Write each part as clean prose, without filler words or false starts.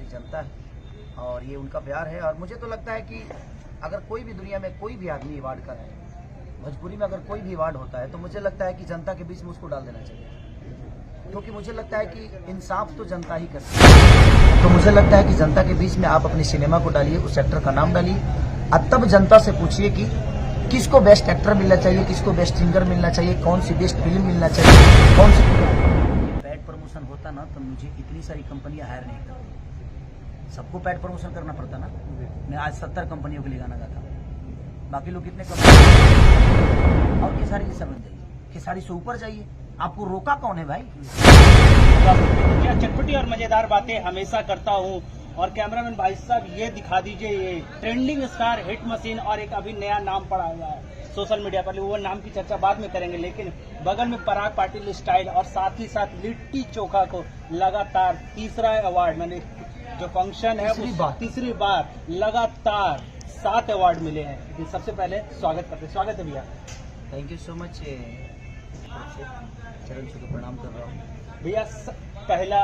हमारी जनता है और ये उनका प्यार है। और मुझे तो लगता है कि अगर कोई भी दुनिया में कोई भी आदमी अवार्ड का है, भोजपुरी में अगर कोई भी अवार्ड होता है तो मुझे लगता है कि जनता के बीच में उसको डाल देना चाहिए, क्योंकि मुझे लगता है कि इंसाफ तो जनता ही करती है। तो मुझे लगता है कि जनता के बीच में आप अपनी सिनेमा को डालिए, उस एक्टर का नाम डालिए, अब तब जनता से पूछिए कि किसको बेस्ट एक्टर मिलना चाहिए, किसको बेस्ट सिंगर मिलना चाहिए, कौन सी बेस्ट फिल्म मिलना चाहिए, कौन सी पैड प्रमोशन होता ना तो मुझे इतनी सारी कंपनियां हायर नहीं करती। सबको पैड प्रमोशन करना पड़ता ना। मैं आज 70 कंपनियों के लिए गाना गाता हूँ, बाकी लोग कितने कंपनी और खेसारी जैसा बन जाइए, खेसारी से ऊपर जाइए। आपको रोका कौन है भाई? क्या चटपटी और मजेदार बातें हमेशा करता हूँ। और कैमरामैन भाई साहब ये दिखा दीजिए, ये ट्रेंडिंग स्टार हिट मशीन और एक अभी नया नाम पड़ा हुआ है सोशल मीडिया पर, वो नाम की चर्चा बाद में करेंगे, लेकिन बगल में पराग पाटिल स्टाइल और साथ ही साथ लिट्टी चोखा को लगातार तीसरा अवार्ड, मैंने जो फंक्शन है तीसरी बार लगातार 7 अवार्ड मिले हैं। सबसे पहले स्वागत करते, स्वागत है भैया। थैंक यू सो मच, चरण छू के प्रणाम कर रहा हूँ भैया। पहला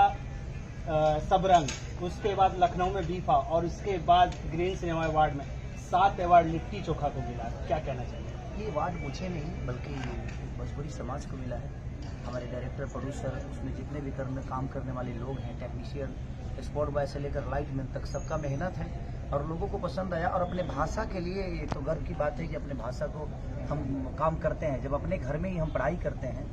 सबरंग, उसके बाद लखनऊ में बीफा और उसके बाद ग्रीन सिनेमा अवार्ड में 7 अवार्ड लिट्टी चोखा को मिला, क्या कहना चाहिए? ये अवार्ड मुझे नहीं बल्कि भोजपुरी समाज को मिला है। हमारे डायरेक्टर, प्रोड्यूसर, उसमें जितने भी काम करने वाले लोग हैं, टेक्नीशियन, स्पॉट बॉय से लेकर लाइटमैन तक, सबका मेहनत है और लोगों को पसंद आया। और अपने भाषा के लिए ये तो गर्व की बात है कि अपने भाषा को हम काम करते हैं। जब अपने घर में ही हम पढ़ाई करते हैं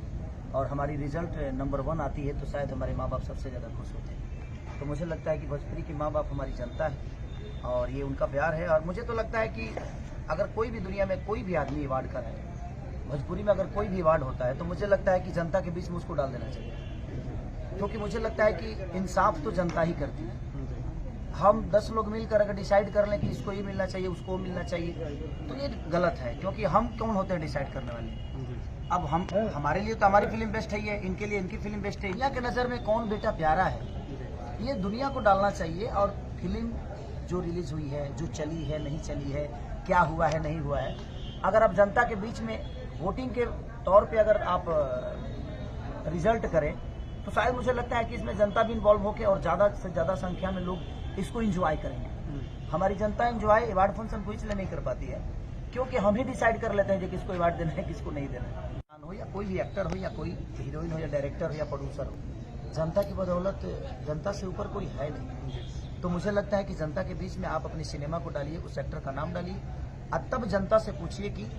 और हमारी रिजल्ट नंबर 1 आती है तो शायद हमारे माँ बाप सबसे ज़्यादा खुश होते हैं। तो मुझे लगता है कि भोजपुरी के माँ बाप हमारी जनता है और ये उनका प्यार है। और मुझे तो लगता है कि अगर कोई भी दुनिया में कोई भी आदमी अवार्ड का है, भोजपुरी में अगर कोई भी अवार्ड होता है तो मुझे लगता है कि जनता के बीच में उसको डाल देना चाहिए, क्योंकि मुझे लगता है कि इंसाफ तो जनता ही करती है। हम 10 लोग मिलकर अगर डिसाइड कर लें कि इसको ये मिलना चाहिए, उसको मिलना चाहिए, तो ये गलत है, क्योंकि हम कौन होते हैं डिसाइड करने वाले? अब हम, हमारे लिए तो हमारी फिल्म बेस्ट है, ये इनके लिए इनकी फिल्म बेस्ट है। दुनिया के नज़र में कौन बेटा प्यारा है, ये दुनिया को डालना चाहिए। और फिल्म जो रिलीज हुई है, जो चली है, नहीं चली है, क्या हुआ है, नहीं हुआ है, अगर आप जनता के बीच में वोटिंग के तौर पे अगर आप रिजल्ट करें तो शायद मुझे लगता है कि इसमें जनता भी इन्वॉल्व होकर और ज़्यादा से ज़्यादा संख्या में लोग इसको एंजॉय करेंगे। हमारी जनता एंजॉय अवार्ड फंक्शन को इसलिए नहीं कर पाती है क्योंकि हम ही डिसाइड कर लेते हैं कि किसको अवार्ड देना है, किसको नहीं देना है। हो या कोई भी एक्टर हो, या कोई हीरोइन हो, या डायरेक्टर हो, या प्रोड्यूसर हो, जनता की बदौलत जनता से ऊपर कोई है नहीं। तो मुझे लगता है कि जनता के बीच में आप अपनी सिनेमा को डालिए, उस एक्टर का नाम डालिए, अब तब जनता से पूछिए कि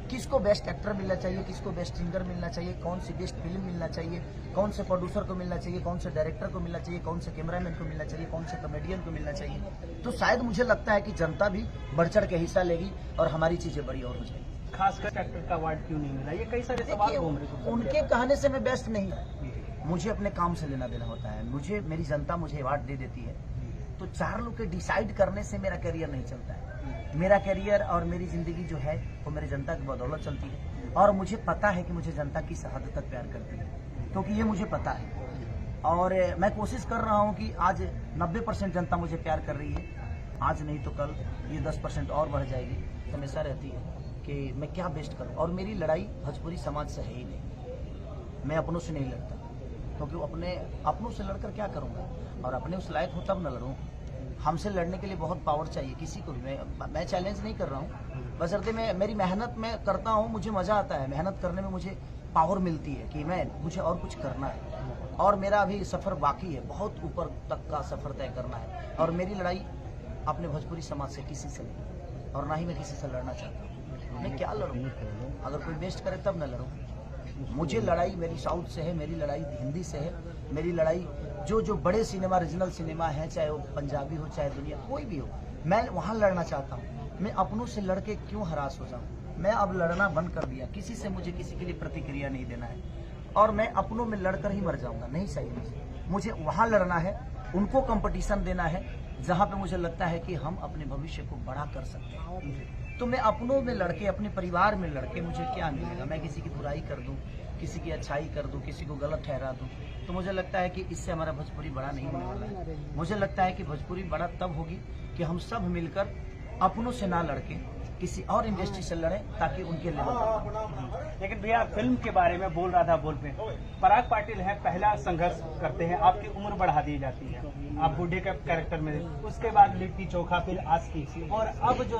किसको बेस्ट एक्टर मिलना चाहिए, किसको बेस्ट सिंगर मिलना चाहिए, कौन सी बेस्ट फिल्म मिलना चाहिए, कौन से प्रोड्यूसर को मिलना चाहिए, कौन से डायरेक्टर को मिलना चाहिए, कौन से कैमरामैन को मिलना चाहिए, कौन से कॉमेडियन को मिलना चाहिए। तो शायद मुझे लगता है कि जनता भी बढ़ चढ़ के हिस्सा लेगी और हमारी चीजें बड़ी और हो जाएगी। खासकर एक्टर का अवार्ड क्यों नहीं मिला, ये कई सारे सवाल घूम रहे हैं। उनके कहने से मैं बेस्ट नहीं, मुझे अपने काम से लेना देना होता है। मुझे, मेरी जनता मुझे अवार्ड दे देती है, तो 4 लोग के डिसाइड करने से मेरा करियर नहीं चलता है। मेरा करियर और मेरी जिंदगी जो है वो मेरी जनता की बदौलत चलती है। और मुझे पता है कि मुझे जनता किस हद तक प्यार करती है, क्योंकि ये मुझे पता है। और मैं कोशिश कर रहा हूँ कि आज 90% जनता मुझे प्यार कर रही है, आज नहीं तो कल ये 10% और बढ़ जाएगी। हमेशा रहती है कि मैं क्या बेस्ट करूं। और मेरी लड़ाई भोजपुरी समाज से है ही नहीं, मैं अपनों से नहीं लड़ता, क्योंकि अपनों से लड़कर क्या करूंगा, और अपने उस लायक हो तब न लड़ूं। हमसे लड़ने के लिए बहुत पावर चाहिए किसी को भी। मैं चैलेंज नहीं कर रहा हूं, बशर्ते मैं मेरी मेहनत में करता हूं, मुझे मजा आता है मेहनत करने में, मुझे पावर मिलती है कि मुझे और कुछ करना है। और मेरा अभी सफर बाकी है, बहुत ऊपर तक का सफर तय करना है। और मेरी लड़ाई अपने भोजपुरी समाज से किसी से नहीं, और ना ही मैं किसी से लड़ना चाहता हूँ। मैं क्या लड़ूँ? अगर कोई बेस्ट करे तब न लड़ूँ। मुझे लड़ाई मेरी साउथ से है, मेरी लड़ाई हिंदी से है, मेरी लड़ाई जो बड़े सिनेमा, रीजनल सिनेमा है, चाहे वो पंजाबी हो, चाहे दुनिया कोई भी हो, मैं वहाँ लड़ना चाहता हूँ। मैं अपनों से लड़के क्यों हरास हो जाऊँ? मैं अब लड़ना बंद कर दिया, किसी से मुझे किसी के लिए प्रतिक्रिया नहीं देना है, और मैं अपनों में लड़कर ही मर जाऊंगा। नहीं सही, मुझे वहाँ लड़ना है, उनको कंपटीशन देना है जहाँ पे मुझे लगता है कि हम अपने भविष्य को बड़ा कर सकते हैं। तो मैं अपनों में लड़के, अपने परिवार में लड़के मुझे क्या मिलेगा? मैं किसी की बुराई कर दूं, किसी की अच्छाई कर दूं, किसी को गलत ठहरा दूं, तो मुझे लगता है कि इससे हमारा भोजपुरी बड़ा नहीं होने वाला है। मुझे लगता है कि भोजपुरी बड़ा तब होगी कि हम सब मिलकर अपनों से ना लड़के किसी और इंडस्ट्री से लड़ें ताकि उनके लेवल पर। लेकिन भैया फिल्म के बारे में बोल रहा था बोल पे, पराग पाटिल है, पहला संघर्ष करते हैं, आपकी उम्र बढ़ा दी जाती है, आप बूढ़े का कैरेक्टर में, उसके बाद लिट्टी चोखा, फिर आज की, और अब जो